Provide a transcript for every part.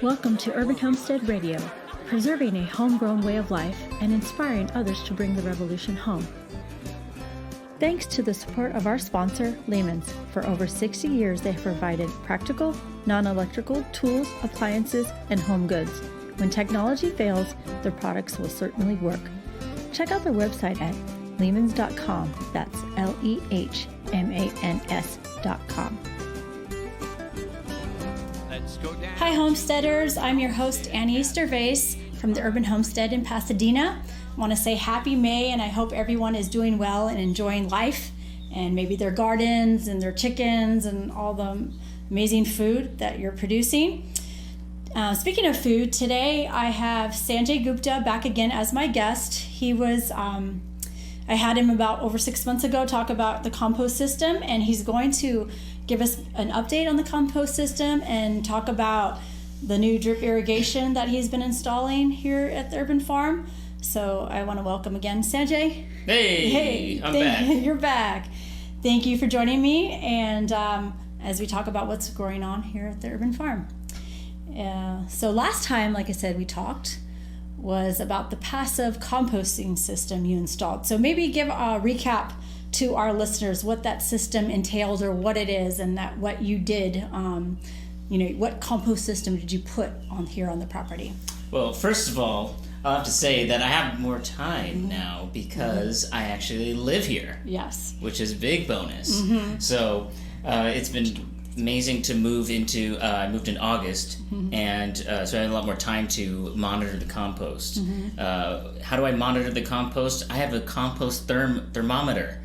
Welcome to Urban Homestead Radio, preserving a homegrown way of life and inspiring others to bring the revolution home. Thanks to the support of our sponsor, Lehman's. For over 60 years, they have provided practical, non-electrical tools, appliances, and home goods. When technology fails, their products will certainly work. Check out their website at lehmans.com. That's LEHMANS.com. Hi, homesteaders. I'm your host, Anais Dervaes from the Urban Homestead in Pasadena. I want to say happy May, and I hope everyone is doing well and enjoying life and maybe their gardens and their chickens and all the amazing food that you're producing. Speaking of food, today I have Sanjay Gupta back again as my guest. He was, I had him about over 6 months ago talk about the compost system, and he's going to give us an update on the compost system and talk about the new drip irrigation that he's been installing here at the Urban Farm. So I want to welcome again Sanjay. Hey, I'm back. You're back. Thank you for joining me, and as we talk about what's going on here at the Urban Farm. So last time, like I said, we talked was about the passive composting system you installed. So maybe give a recap to our listeners what that system entails or what it is, and that what you did. What compost system did you put on here on the property? Well, first of all, I'll have to say that I have more time now because I actually live here. Yes. Which is a big bonus. So it's been amazing to move into, I moved in August, and so I had a lot more time to monitor the compost. How do I monitor the compost? I have a compost thermometer.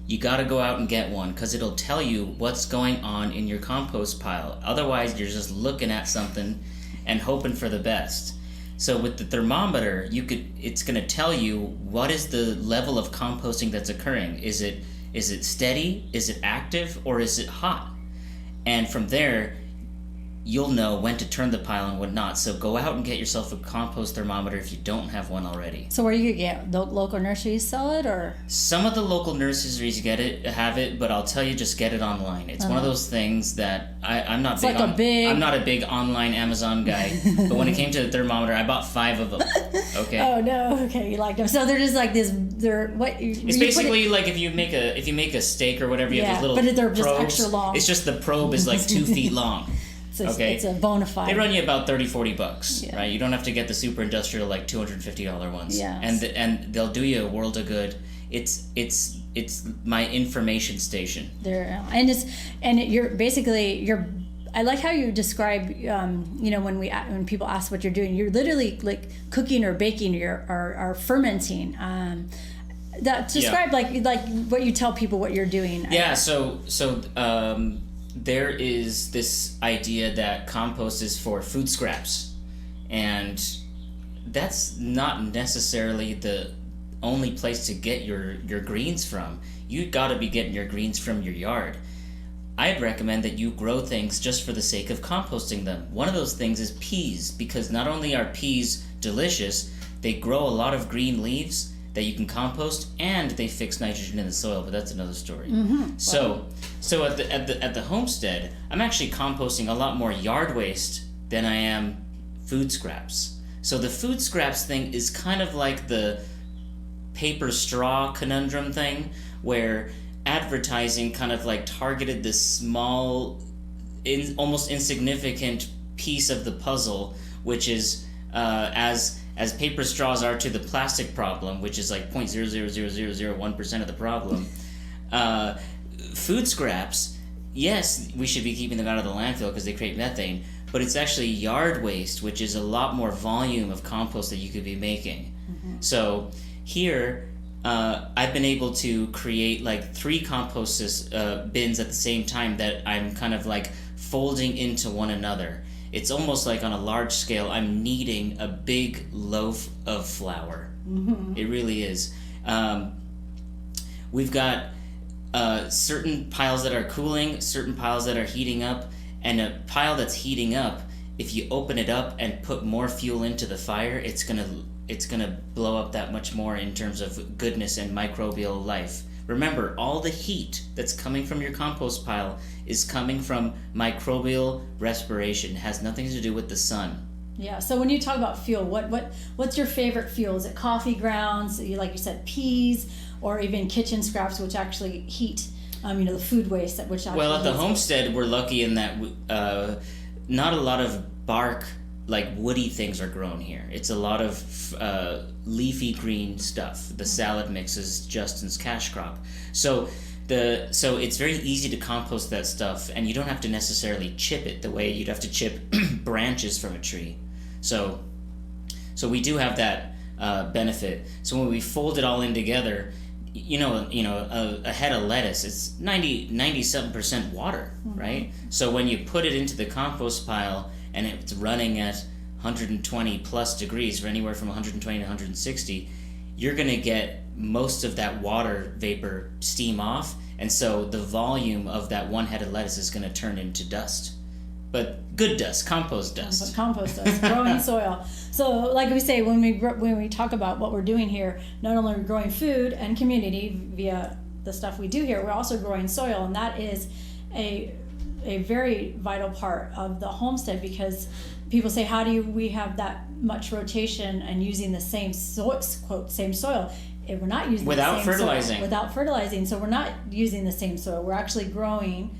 You got to go out and get one because it'll tell you what's going on in your compost pile. Otherwise, you're just looking at something and hoping for the best. So with the thermometer, it's going to tell you what is the level of composting that's occurring. Is it steady? Is it active? Or is it hot? And from there, you'll know when to turn the pile and what not. So go out and get yourself a compost thermometer if you don't have one already. So where you could get? The local nurseries sell it, or? Some of the local nurseries have it, but I'll tell you, just get it online. It's one of those things that I'm not big on. I'm not a big online Amazon guy, but when it came to the thermometer, I bought 5 of them. Okay. Oh no. Okay, you like them. So they're just like this. They're what? It's basically like if you make a steak or whatever, you have these little but they're just probes. extra long. It's just the probe is like 2 feet long. It's a bona fide. They run you about $30-$40, right? You don't have to get the super industrial like $250 ones. Yeah. And they'll do you a world of good. It's my information station. I like how you describe when people ask what you're doing, you're literally like cooking or baking or fermenting. Describe like what you tell people what you're doing. Yeah, so there is this idea that compost is for food scraps, and that's not necessarily the only place to get your greens from. You gotta be getting your greens from your yard. I'd recommend that you grow things just for the sake of composting them. One of those things is peas, because not only are peas delicious, they grow a lot of green leaves that you can compost, and they fix nitrogen in the soil, but that's another story. So at the homestead, I'm actually composting a lot more yard waste than I am food scraps. So the food scraps thing is kind of like the paper straw conundrum thing, where advertising kind of like targeted this small, almost insignificant piece of the puzzle, which is as paper straws are to the plastic problem, which is like 0.00001% of the problem. Food scraps, yes, we should be keeping them out of the landfill because they create methane, but it's actually yard waste, which is a lot more volume of compost that you could be making. So here, I've been able to create like 3 compost bins at the same time that I'm kind of like folding into one another. It's almost like on a large scale, I'm kneading a big loaf of flour. It really is. We've got certain piles that are cooling, certain piles that are heating up, and a pile that's heating up, if you open it up and put more fuel into the fire, it's gonna blow up that much more in terms of goodness and microbial life, remember, all the heat that's coming from your compost pile is coming from microbial respiration. It has nothing to do with the sun. Yeah. So when you talk about fuel, what's your favorite fuel? Is it coffee grounds, like you said, peas, or even kitchen scraps, which actually heat? The food waste which actually. Well, at the homestead, we're lucky in that not a lot of bark, like woody things, are grown here. It's a lot of leafy green stuff. The salad mix is Justin's cash crop. So it's very easy to compost that stuff, and you don't have to necessarily chip it the way you'd have to chip branches from a tree. So we do have that benefit. So when we fold it all in together, a head of lettuce, it's 90-something% water, right? So when you put it into the compost pile and it's running at 120 plus degrees, or anywhere from 120 to 160, you're going to get most of that water vapor steam off, and so the volume of that one head of lettuce is going to turn into dust. But good dust, compost dust. Compost dust, growing soil. So, like we say, when we talk about what we're doing here, not only are we growing food and community via the stuff we do here, we're also growing soil, and that is a very vital part of the homestead, because people say, how do we have that much rotation and using the same quote same soil? If we're not using without the same fertilizing. Soil, without fertilizing, so we're not using the same soil. We're actually growing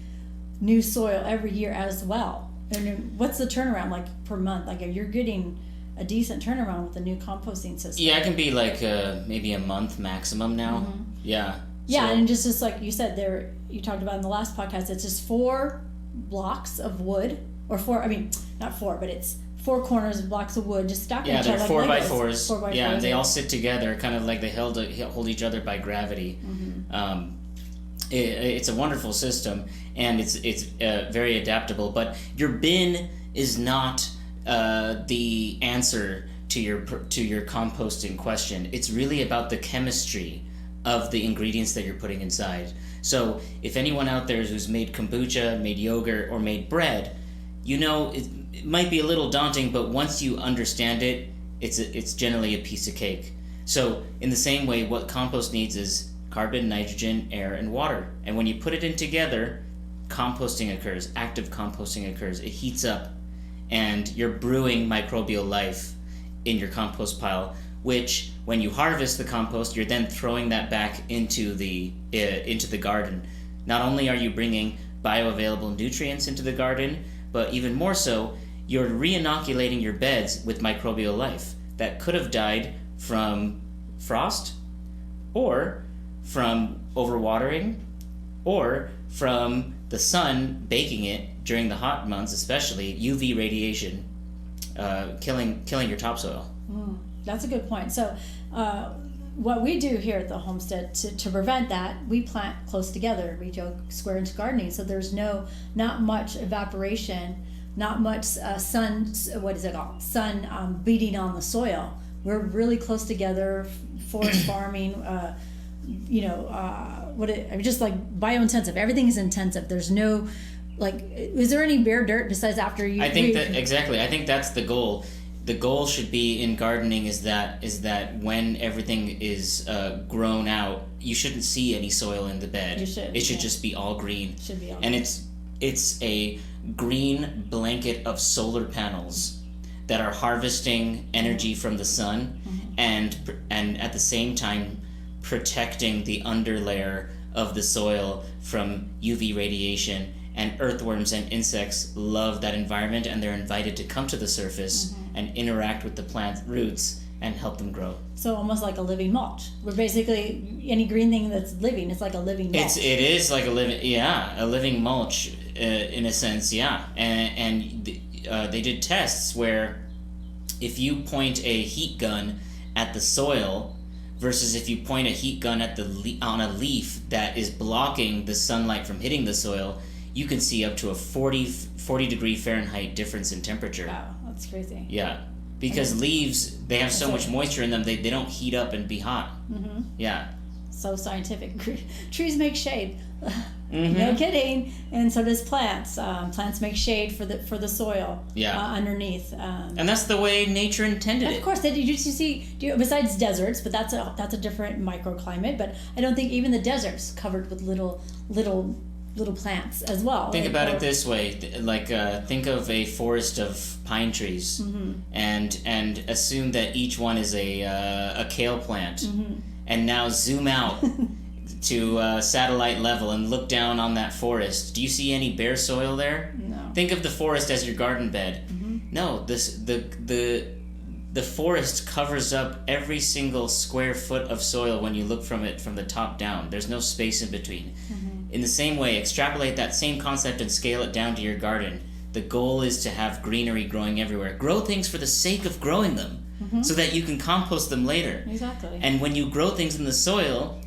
new soil every year as well. And what's the turnaround like per month? Like, if you're getting a decent turnaround with the new composting system. Yeah, it can be like maybe a month maximum now. Yeah. Yeah, and just like you said there, you talked about in the last podcast, it's just 4 blocks of wood, or 4, not 4, but it's 4 corners of blocks of wood just stacked Yeah, each other. they're like 4x4s. 4x4s. Yeah, and they all sit together, kind of like they hold each other by gravity. It's a wonderful system, and it's very adaptable. But your bin is not the answer to your composting question. It's really about the chemistry of the ingredients that you're putting inside. So if anyone out there who's made kombucha, made yogurt, or made bread, it might be a little daunting, but once you understand it, it's generally a piece of cake. So in the same way, what compost needs is carbon, nitrogen, air, and water. And when you put it in together, composting occurs, active composting occurs. It heats up, and you're brewing microbial life in your compost pile, which when you harvest the compost, you're then throwing that back into the garden. Not only are you bringing bioavailable nutrients into the garden, but even more so, you're re-inoculating your beds with microbial life that could have died from frost, or from overwatering, or from the sun baking it during the hot months, especially UV radiation, killing your topsoil. That's a good point. So what we do here at the homestead to prevent that, we plant close together. We do square inch gardening, so there's not much evaporation, not much sun beating on the soil. We're really close together. Forest farming, just like biointensive. Everything is intensive. There's no, is there any bare dirt besides after you? I think that's the goal. The goal should be in gardening is that when everything is grown out, you shouldn't see any soil in the bed. It should just be all green. It should be all green. And it's a green blanket of solar panels that are harvesting energy from the sun, and at the same time protecting the underlayer of the soil from UV radiation. And earthworms and insects love that environment, and they're invited to come to the surface and interact with the plant roots and help them grow. So almost like a living mulch. We're basically, any green thing that's living, it's like a living mulch. It is like a living mulch in a sense, yeah. And they did tests where if you point a heat gun at the soil versus if you point a heat gun at on a leaf that is blocking the sunlight from hitting the soil, you can see up to a 40 degree Fahrenheit difference in temperature. Wow, that's crazy. Yeah, because leaves, they have so much moisture in them, they don't heat up and be hot. Yeah. so scientific. Trees make shade. No kidding. And so does plants. Plants make shade for the soil underneath. And that's the way nature intended it. Of course, you see, besides deserts, but that's a different microclimate. But I don't think even the deserts covered with little plants as well. Think about it this way, like think of a forest of pine trees, and assume that each one is a kale plant, and now zoom out to satellite level and look down on that forest. Do you see any bare soil there? No. Think of the forest as your garden bed. No, the forest covers up every single square foot of soil when you look from the top down. There's no space in between. In the same way, extrapolate that same concept and scale it down to your garden. The goal is to have greenery growing everywhere. Grow things for the sake of growing them, so that you can compost them later. Exactly. And when you grow things in the soil,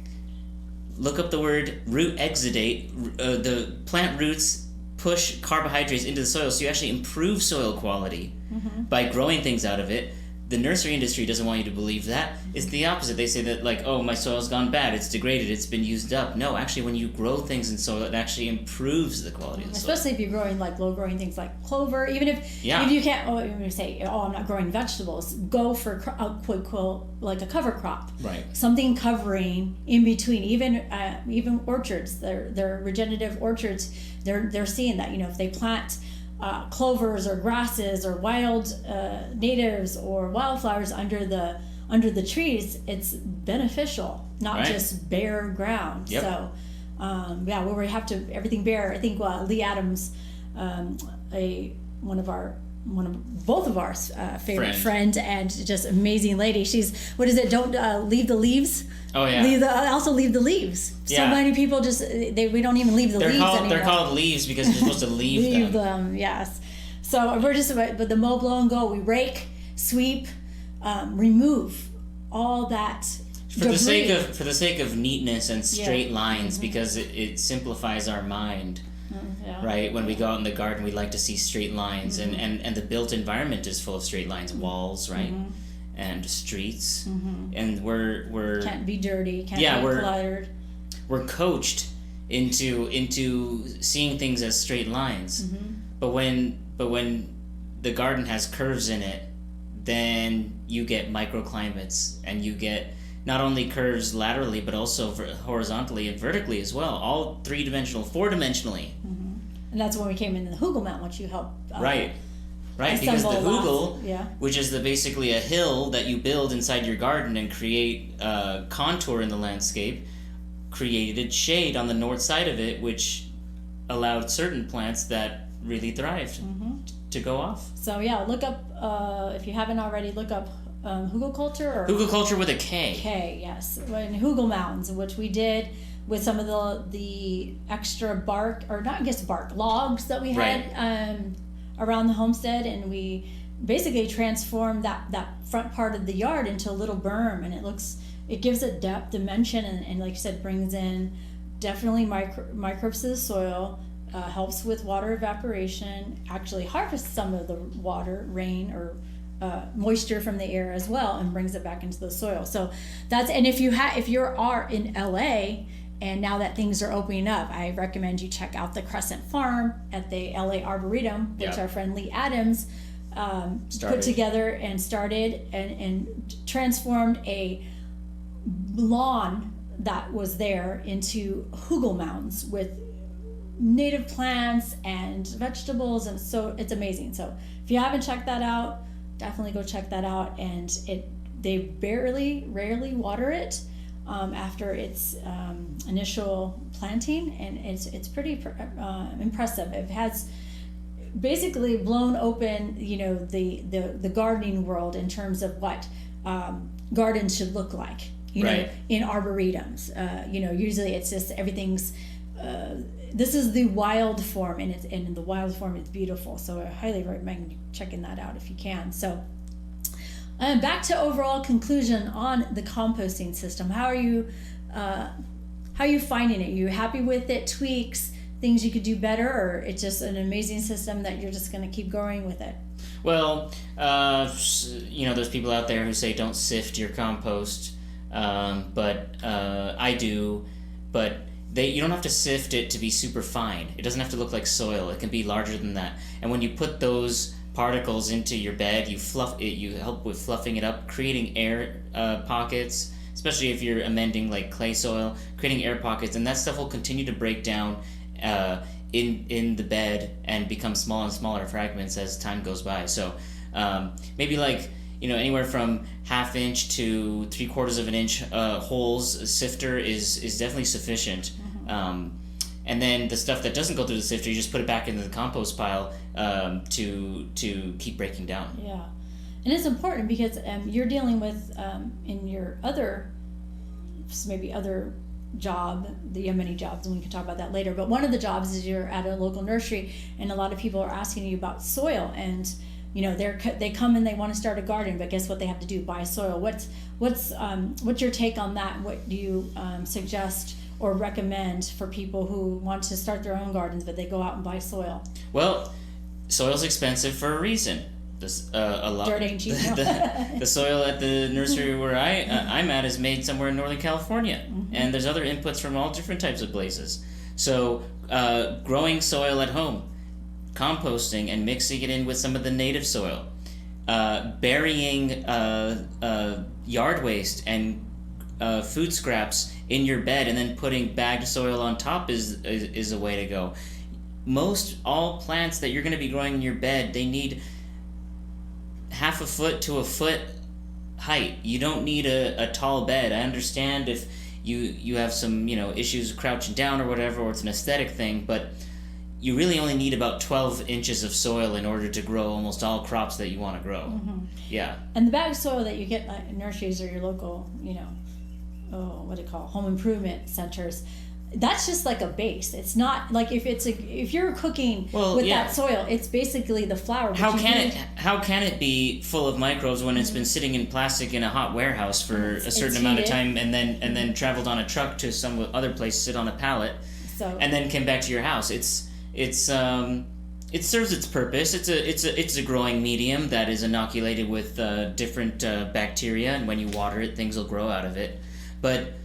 look up the word root exudate. The plant roots push carbohydrates into the soil, so you actually improve soil quality by growing things out of it. The nursery industry doesn't want you to believe that. It's the opposite. They say that, like, oh, my soil's gone bad, it's degraded, it's been used up. No, actually, when you grow things in soil, it actually improves the quality of the soil. Especially if you're growing like low-growing things like clover. Even if you can't, I'm not growing vegetables. Go for like a cover crop. Right. Something covering in between. Even orchards, they're regenerative orchards. They're seeing that, if they plant clovers or grasses or wild natives or wildflowers under the trees, it's beneficial, not just bare ground. Yep. So where we have to everything bare. I think Lee Adams, both of our favorite friend and just amazing lady. She's, what is it? Don't leave the leaves. Oh yeah. Also leave the leaves. Yeah. So many people we don't even leave the leaves anymore. They're called leaves because you're supposed to leave them. Yes. So we're just about, but the mow, blow, and go. We rake, sweep, remove all that for the sake of neatness and straight lines, because it simplifies our mind. Right, when we go out in the garden, we like to see straight lines, and the built environment is full of straight lines, walls, right, and streets, and we're can't be dirty, can't be cluttered. We're coached into seeing things as straight lines, but when the garden has curves in it, then you get microclimates, and you get not only curves laterally but also horizontally and vertically as well, all 3-dimensional, 4-dimensionally. And that's when we came into the Hugel Mountain, which you helped. Right, because the Hugel, which is basically a hill that you build inside your garden and create contour in the landscape, created shade on the north side of it, which allowed certain plants that really thrived to go off. So look up, if you haven't already, look up Hugel culture. Hugel culture with a K. K, yes. In Hugel Mountains, which we did with some of the extra bark, or not just bark, logs that we had around the homestead, and we basically transformed that front part of the yard into a little berm, and it gives it depth, dimension, and like you said, brings in definitely microbes to the soil, helps with water evaporation, actually harvests some of the water, rain, or moisture from the air as well, and brings it back into the soil. So if you are in LA, and now that things are opening up, I recommend you check out the Crescent Farm at the LA Arboretum, which our friend Lee Adams put together and started and transformed a lawn that was there into Hugel Mountains with native plants and vegetables, and so it's amazing. So if you haven't checked that out, definitely go check that out. And they rarely water it after its initial planting, and it's pretty impressive. It has basically blown open, the gardening world in terms of what gardens should look like, know, in arboretums. Usually it's just everything's. This is the wild form, and in the wild form it's beautiful. So I highly recommend checking that out if you can. So. Back to overall conclusion on the composting system. How are you finding it? Are you happy with it? Tweaks, things you could do better, or it's just an amazing system that you're just going to keep going with it? Well, there's people out there who say don't sift your compost. but I do. But you don't have to sift it to be super fine. It doesn't have to look like soil. It can be larger than that. And when you put those particles into your bed, you fluff it. You help with fluffing it up, creating air pockets. Especially if you're amending like clay soil, creating air pockets, and that stuff will continue to break down in the bed and become smaller and smaller fragments as time goes by. So maybe like anywhere from 1/2 inch to 3/4 of an inch holes. A sifter is definitely sufficient. And then the stuff that doesn't go through the sifter, you just put it back into the compost pile to keep breaking down. Yeah. And it's important because you're dealing with in your other job, you have many jobs and we can talk about that later, but one of the jobs is you're at a local nursery and a lot of people are asking you about soil, and they come and they want to start a garden, but guess what they have to do? Buy soil. What's your take on that? What do you suggest or recommend for people who want to start their own gardens but they go out and buy soil? Well, soil's expensive for a reason. A lot. Dirt ain't cheap. The soil at the nursery where I'm at is made somewhere in Northern California, and there's other inputs from all different types of places. So growing soil at home, composting and mixing it in with some of the native soil, burying yard waste and food scraps in your bed, and then putting bagged soil on top is a way to go. Most all plants that you're going to be growing in your bed, they need 1/2 foot to 1 foot height. You don't need a tall bed. I understand if you have some issues crouching down or whatever, or it's an aesthetic thing, but you really only need about 12 inches of soil in order to grow almost all crops that you want to grow. Yeah. And the bag soil that you get at nurseries or your local home improvement centers, that's just like a base. It's not like if you're cooking with that soil, it's basically the flour. How can it be full of microbes when it's been sitting in plastic in a hot warehouse for a certain amount of time, and then traveled on a truck to some other place, sit on a pallet, and then came back to your house? It serves its purpose. It's a growing medium that is inoculated with different bacteria, and when you water it, things will grow out of it. But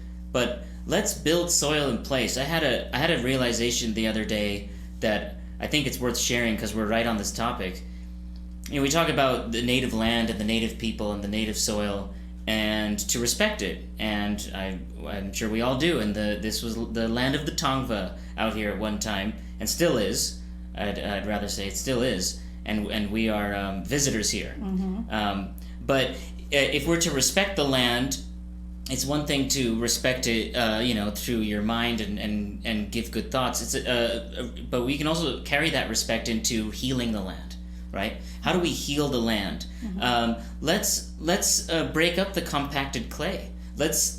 let's build soil in place. I had a realization the other day that I think it's worth sharing because we're right on this topic. We talk about the native land and the native people and the native soil, and to respect it. And I'm sure we all do. And this was the land of the Tongva out here at one time, and still is. I'd rather say it still is. And we are visitors here. But if we're to respect the land, it's one thing to respect it, through your mind and give good thoughts. But we can also carry that respect into healing the land, right? How do we heal the land? Let's break up the compacted clay. Let's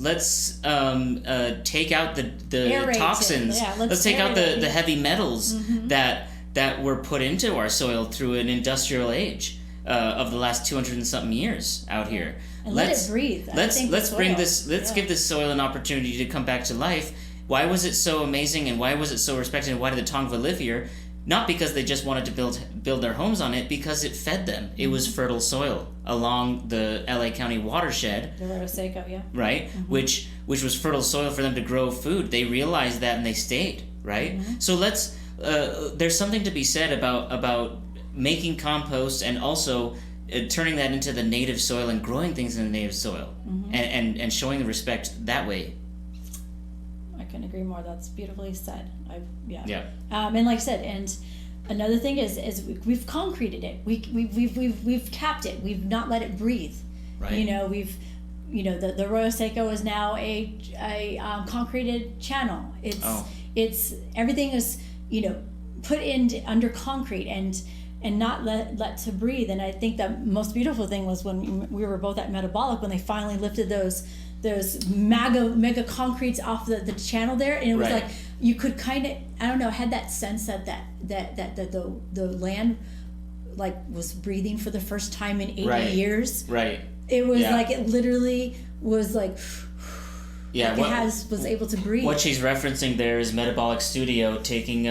take out the toxins. Yeah, let's take out the heavy metals that were put into our soil through an industrial age of the last 200 and something years out here. And let it breathe. Let's bring this. Let's give this soil an opportunity to come back to life. Why was it so amazing, and why was it so respected, and why did the Tongva live here? Not because they just wanted to build their homes on it, because it fed them. It was fertile soil along the LA County watershed. The Rodents, yeah. Right, which was fertile soil for them to grow food. They realized that and they stayed. Right, so let's. There's something to be said about making compost and also turning that into the native soil and growing things in the native soil, and showing the respect that way. I couldn't agree more. That's beautifully said. Yeah. And like I said, and another thing is we've concreted it. We've capped it. We've not let it breathe. Right. The Arroyo Seco is now a concreted channel. It's everything is put in under concrete and not let to breathe. And I think the most beautiful thing was when we were both at Metabolic, when they finally lifted those mega concretes off the channel there, and it was like you could kind of had that sense that the land like was breathing for the first time in 80 years. Right. It was like it literally was like. Yeah, was able to breathe. What she's referencing there is Metabolic Studio taking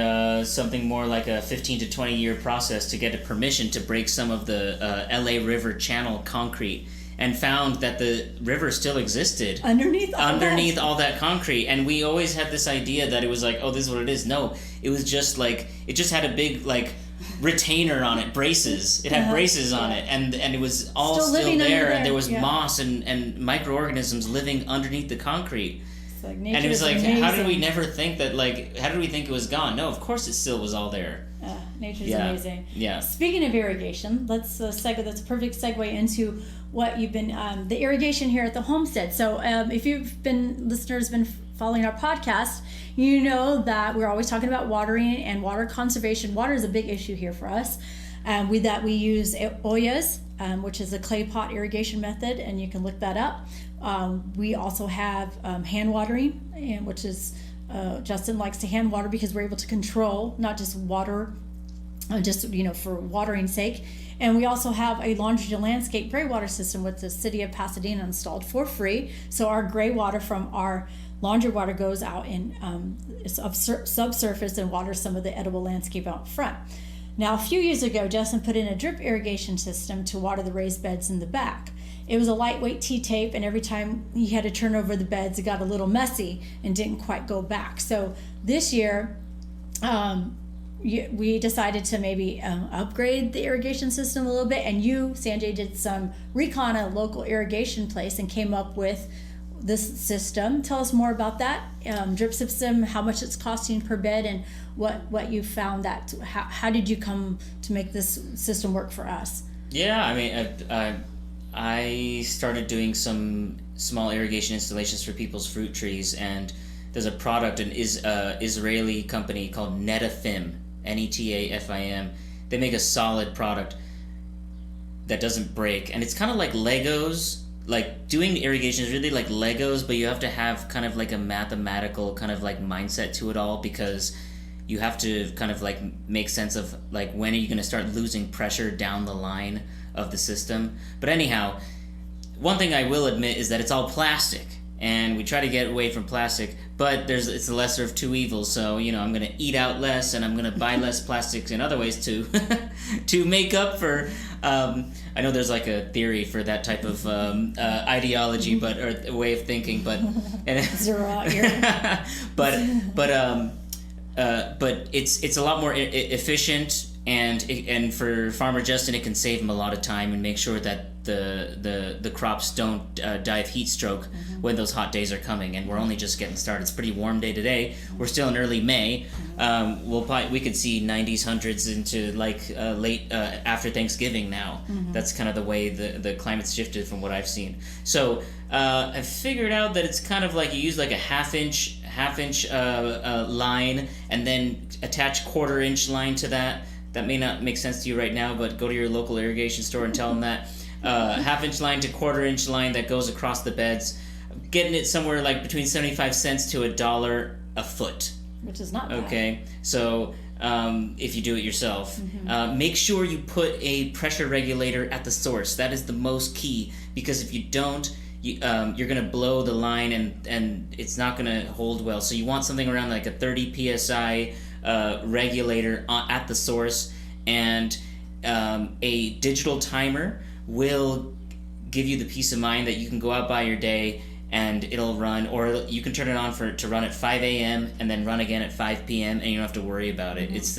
something more like a 15 to 20 year process to get a permission to break some of the LA River Channel concrete and found that the river still existed underneath all that concrete. And we always had this idea that it was like, oh, this is what it is. No, it was just like, it just had a big like retainer on it, braces. It had braces on it, and it was all still there, and there was moss and microorganisms living underneath the concrete. Like, and it was like, amazing. How did we never think that, like, how did we think it was gone? No, of course it still was all there. Nature's amazing. Yeah. Speaking of irrigation, let's that's a perfect segue into what you've been, the irrigation here at the homestead. So if you've been following our podcast, you know that we're always talking about watering and water conservation. Water is a big issue here for us. We use ollas, which is a clay pot irrigation method, and you can look that up. We also have hand watering, which is Justin likes to hand water because we're able to control not just water, for watering's sake. And we also have a laundry landscape gray water system with the city of Pasadena installed for free. So our gray water from our laundry water goes out in subsurface and waters some of the edible landscape out front. Now, a few years ago, Justin put in a drip irrigation system to water the raised beds in the back. It was a lightweight T-tape, and every time he had to turn over the beds, it got a little messy and didn't quite go back. So this year, we decided to maybe upgrade the irrigation system a little bit, and you, Sanjay, did some recon at a local irrigation place and came up with this system. Tell us more about that drip system, how much it's costing per bed, and what you found how did you come to make this system work for us? Yeah, I mean, I started doing some small irrigation installations for people's fruit trees, and there's a product, an Israeli company called Netafim, Netafim. They make a solid product that doesn't break, and it's kind of like Legos. Like, doing irrigation is really like Legos, but you have to have kind of like a mathematical kind of like mindset to it all, because you have to kind of like make sense of like, when are you going to start losing pressure down the line of the system. But anyhow, one thing I will admit is that it's all plastic, and we try to get away from plastic, but it's the lesser of two evils. So, I'm going to eat out less, and I'm going to buy less plastics in other ways to to make up for I know there's like a theory for that type of ideology, or way of thinking, but but it's a lot more efficient, and for Farmer Justin, it can save him a lot of time and make sure that the crops don't die of heat stroke when those hot days are coming. And we're only just getting started. It's a pretty warm day today. We're still in early May. We could see 90s, 100s into like late after Thanksgiving now. That's kind of the way the climate's shifted from what I've seen. So I figured out that it's kind of like you use like a half inch line, and then attach 1/4 inch line to that. That may not make sense to you right now, but go to your local irrigation store and tell them that. Half inch line to 1/4 inch line that goes across the beds, getting it somewhere like between 75 cents to $1 a foot. Which is not bad. Okay, so if you do it yourself, make sure you put a pressure regulator at the source. That is the most key, because if you don't, you're going to blow the line, and it's not going to hold well. So you want something around like a 30 psi regulator at the source, and a digital timer will give you the peace of mind that you can go out by your day and it'll run, or you can turn it on to run at 5 a.m. and then run again at 5 p.m. and you don't have to worry about it. It's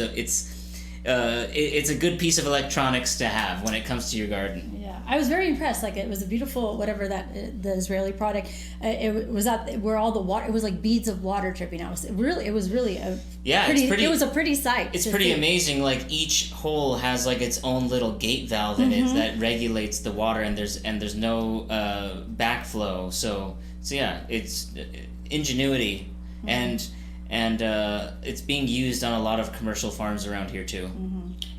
a good piece of electronics to have when it comes to your garden. Yeah, I was very impressed. Like, it was a beautiful, whatever the Israeli product. It was where all the water. It was like beads of water dripping out. It was really a It was a pretty sight. It's pretty amazing. Like, each hole has like its own little gate valve in it that regulates the water, and there's no backflow. So yeah, it's ingenuity and it's being used on a lot of commercial farms around here too.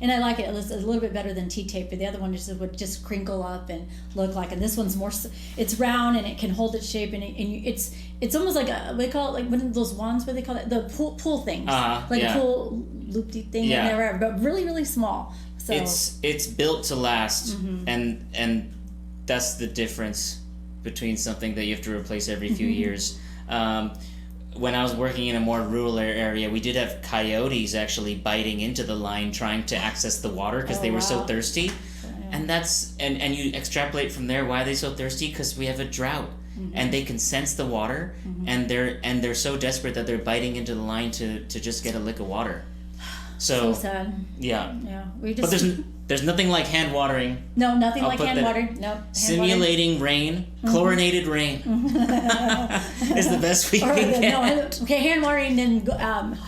And I like it. It's a little bit better than T-tape, but the other one would just crinkle up and look like. And this one's more. It's round and it can hold its shape, and it's almost like they call it like one of those wands. What do they call it? The pool things, like a pool loopy thing in there, but really really small. So it's built to last, and that's the difference between something that you have to replace every few years. When I was working in a more rural area, we did have coyotes actually biting into the line trying to access the water because they were so thirsty. And And that's and you extrapolate from there. Why are they so thirsty? Because we have a drought. And they can sense the water, and they're so desperate that they're biting into the line to just get a lick of water. So sad. Yeah. We just. But there's nothing like hand watering. No, nothing like hand watering. No. Simulating rain, chlorinated rain, is the best we can get. Okay, hand watering and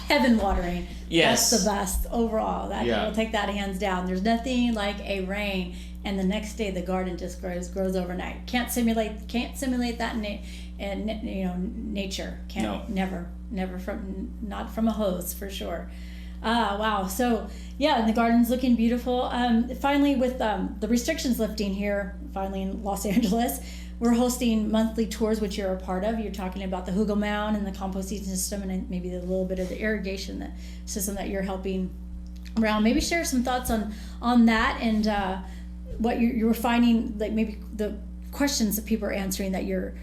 heaven watering. Yes. That's the best overall. We'll take that hands down. There's nothing like a rain, and the next day the garden just grows overnight. Can't simulate that in nature. Never not from a hose for sure. Wow. So yeah, the garden's looking beautiful. Finally, with the restrictions lifting here, finally in Los Angeles, we're hosting monthly tours, which you're a part of. You're talking about the Hugel Mound and the composting system, and maybe a little bit of the irrigation system that you're helping around. Maybe share some thoughts on that and what you're finding, like maybe the questions that people are answering that you're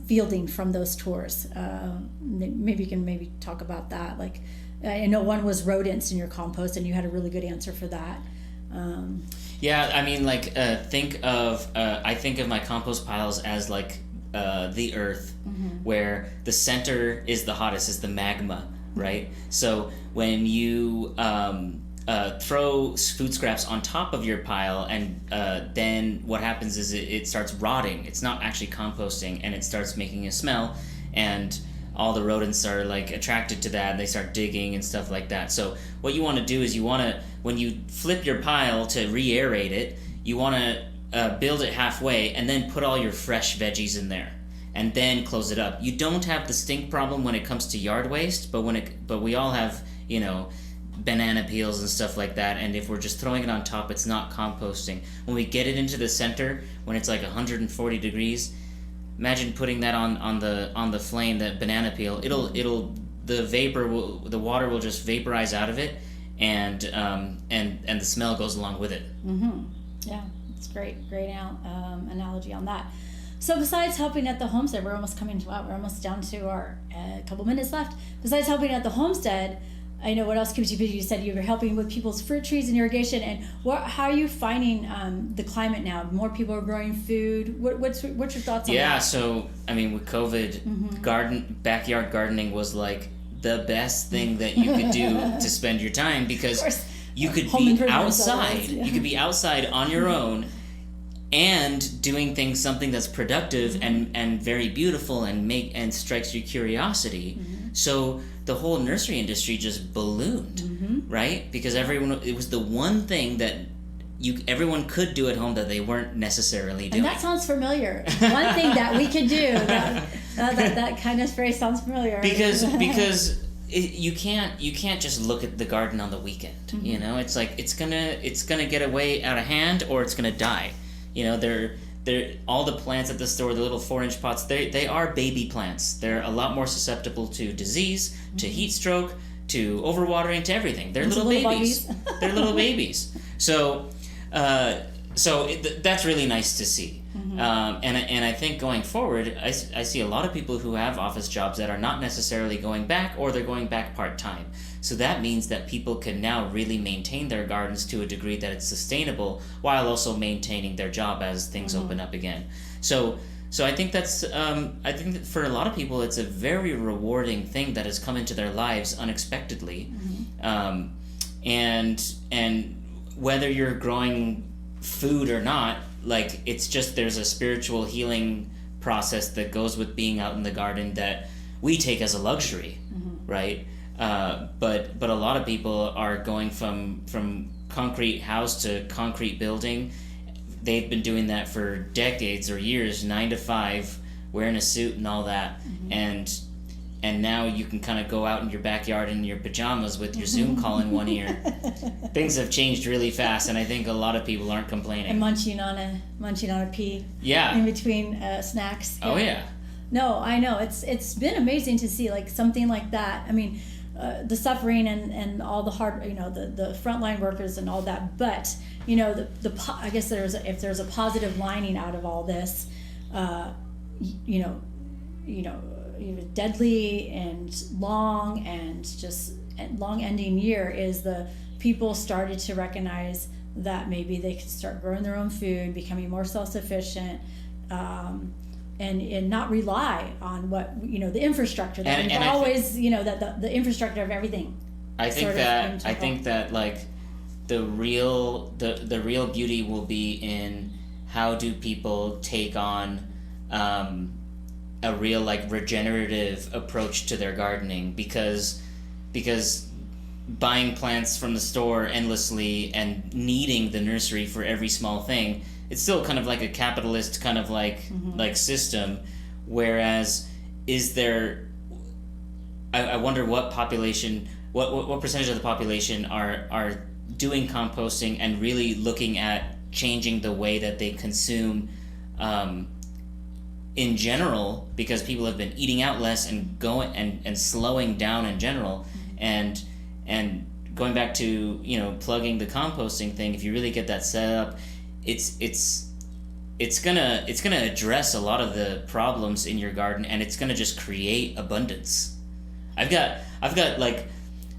fielding from those tours. Maybe you can talk about that. Like, I know one was rodents in your compost, and you had a really good answer for that. Yeah, I mean, like, I think of my compost piles as like the earth, where the center is the hottest, is the magma, right? So when you throw food scraps on top of your pile, and then what happens is it starts rotting. It's not actually composting, and it starts making a smell, and all the rodents are like attracted to that. They start digging and stuff like that. So what you want to do is when you flip your pile to re-aerate it, you want to build it halfway and then put all your fresh veggies in there and then close it up. You don't have the stink problem when it comes to yard waste, but we all have, banana peels and stuff like that, and if we're just throwing it on top, it's not composting. When we get it into the center, when it's like 140 degrees, imagine putting that on the flame, that banana peel. The water will just vaporize out of it, and the smell goes along with it. Yeah, it's great analogy on that. So besides helping at the homestead, we're almost down to our couple minutes left. Besides helping at the homestead, I know what else keeps you busy. You said you were helping with people's fruit trees and irrigation. And how are you finding the climate now? More people are growing food. What's your thoughts on that? Yeah, so I mean, with COVID, backyard gardening was like the best thing that you could do to spend your time, because you could be outside. You could be outside on your own and doing something that's productive and very beautiful and strikes your curiosity. So the whole nursery industry just ballooned, right? Because it was the one thing that everyone could do at home that they weren't necessarily doing. And that sounds familiar. One thing that we could do. That kind of phrase sounds familiar. Because you can't just look at the garden on the weekend. It's like it's gonna get way out of hand, or it's gonna die. They're all the plants at the store, the little 4-inch pots, they are baby plants. They're a lot more susceptible to disease, to heat stroke, to overwatering, to everything. They're little babies. They're little babies. So that's really nice to see. And I think going forward, I see a lot of people who have office jobs that are not necessarily going back, or they're going back part-time. So that means that people can now really maintain their gardens to a degree that it's sustainable, while also maintaining their job as things open up again. So I think that's I think that for a lot of people, it's a very rewarding thing that has come into their lives unexpectedly. And whether you're growing food or not, like, it's just, there's a spiritual healing process that goes with being out in the garden that we take as a luxury, right? But a lot of people are going from concrete house to concrete building. They've been doing that for decades or years, 9 to 5, wearing a suit and all that, and now you can kind of go out in your backyard in your pajamas with your Zoom call in one ear. Things have changed really fast, and I think a lot a lot aren't complaining. And munching on a pea. Yeah. In between snacks. Oh yeah. No, I know, it's been amazing to see, like, something like that. I mean, the suffering and all the hard, the frontline workers and all that. But I guess if there's a positive lining out of all this, deadly and long and just long ending year is the people started to recognize that maybe they can start growing their own food, becoming more self-sufficient, and not rely on what, the infrastructure that we've always, that the infrastructure of everything. I think that like the real beauty will be in how do people take on a real like regenerative approach to their gardening, because buying plants from the store endlessly and needing the nursery for every small thing, it's still kind of like a capitalist kind of like system. Whereas I wonder what population, what percentage of the population are doing composting and really looking at changing the way that they consume in general, because people have been eating out less and going and slowing down in general. And going back to plugging the composting thing, if you really get that set up, it's gonna address a lot of the problems in your garden, and it's gonna just create abundance. I've got like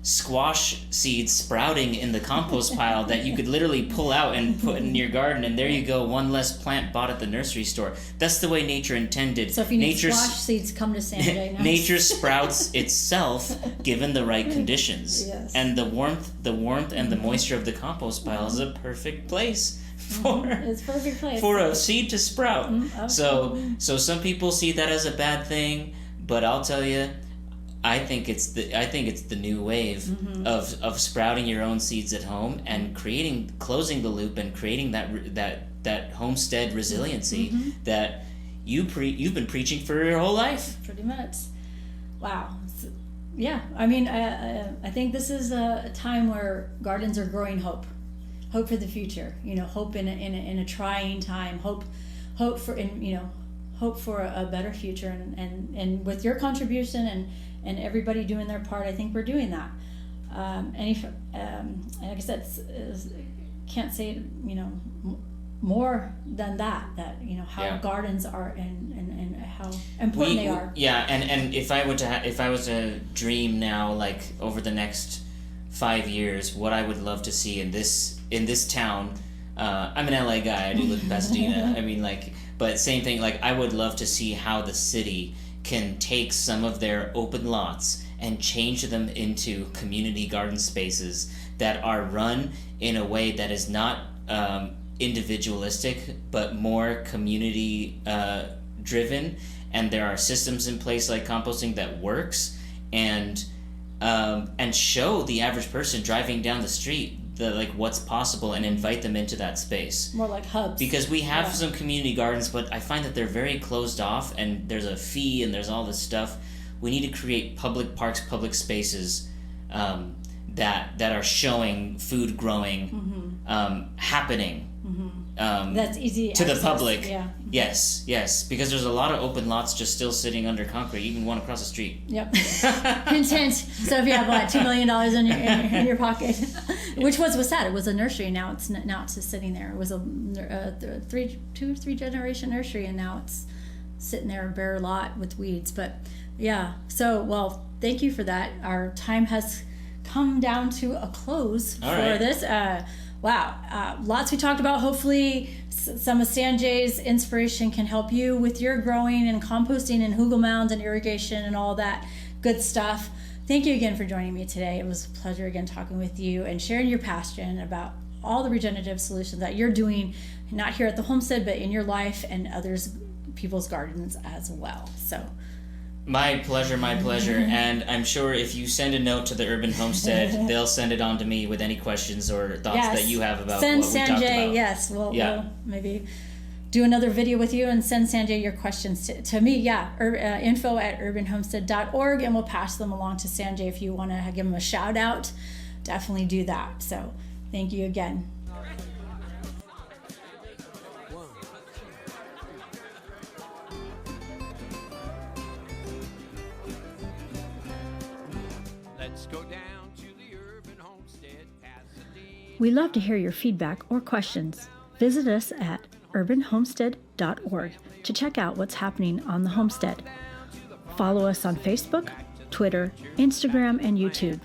squash seeds sprouting in the compost pile that you could literally pull out and put in your garden, and there you go, one less plant bought at the nursery store. That's the way nature intended. So if you need squash seeds, come to Sanjay. Nature sprouts itself given the right conditions. Yes. And the warmth and the moisture of the compost pile is a perfect place for a seed to sprout. So some people see that as a bad thing, but I'll tell you, I think it's the new wave of sprouting your own seeds at home and closing the loop and creating that homestead resiliency that you've been preaching for your whole life. Pretty much. Wow. Yeah. I mean, I think this is a time where gardens are growing hope for the future. Hope in a trying time. Hope for a better future, and with your contribution and everybody doing their part, I think we're doing that. Like I said, can't say more than that how gardens are and how important they are. Yeah, and if I was to dream now, like over the next 5 years, what I would love to see in this town. I'm an LA guy. I do live in Pasadena. I mean, but same thing. Like, I would love to see how the city can take some of their open lots and change them into community garden spaces that are run in a way that is not individualistic but more community driven, and there are systems in place like composting that works, and show the average person driving down the street what's possible and invite them into that space. More like hubs. Because we have some community gardens, but I find that they're very closed off, and there's a fee and there's all this stuff. We need to create public parks, public spaces that are showing food growing, happening. That's easy to access. The public. Yeah. Yes, because there's a lot of open lots just still sitting under concrete, even one across the street. Yep. Content. So if you have $2 million in your pocket, which was sad. It was a nursery, and now it's just sitting there. It was a 3 generation nursery, and now it's sitting there, a bare lot with weeds. But yeah. So thank you for that. Our time has come down to a close this. Wow, lots we talked about. Hopefully some of Sanjay's inspiration can help you with your growing and composting and hugel mounds and irrigation and all that good stuff. Thank you again for joining me today. It was a pleasure again talking with you and sharing your passion about all the regenerative solutions that you're doing, not here at the homestead, but in your life and people's gardens as well. So. My pleasure. And I'm sure if you send a note to the Urban Homestead, they'll send it on to me with any questions or thoughts that you have about what we talked about. Yes, we'll maybe do another video with you and send Sanjay your questions to me. info@urbanhomestead.org, and we'll pass them along to Sanjay if you want to give him a shout out. Definitely do that. So thank you again. We love to hear your feedback or questions. Visit us at urbanhomestead.org to check out what's happening on the homestead. Follow us on Facebook, Twitter, Instagram, and YouTube.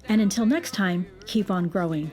And until next time, keep on growing.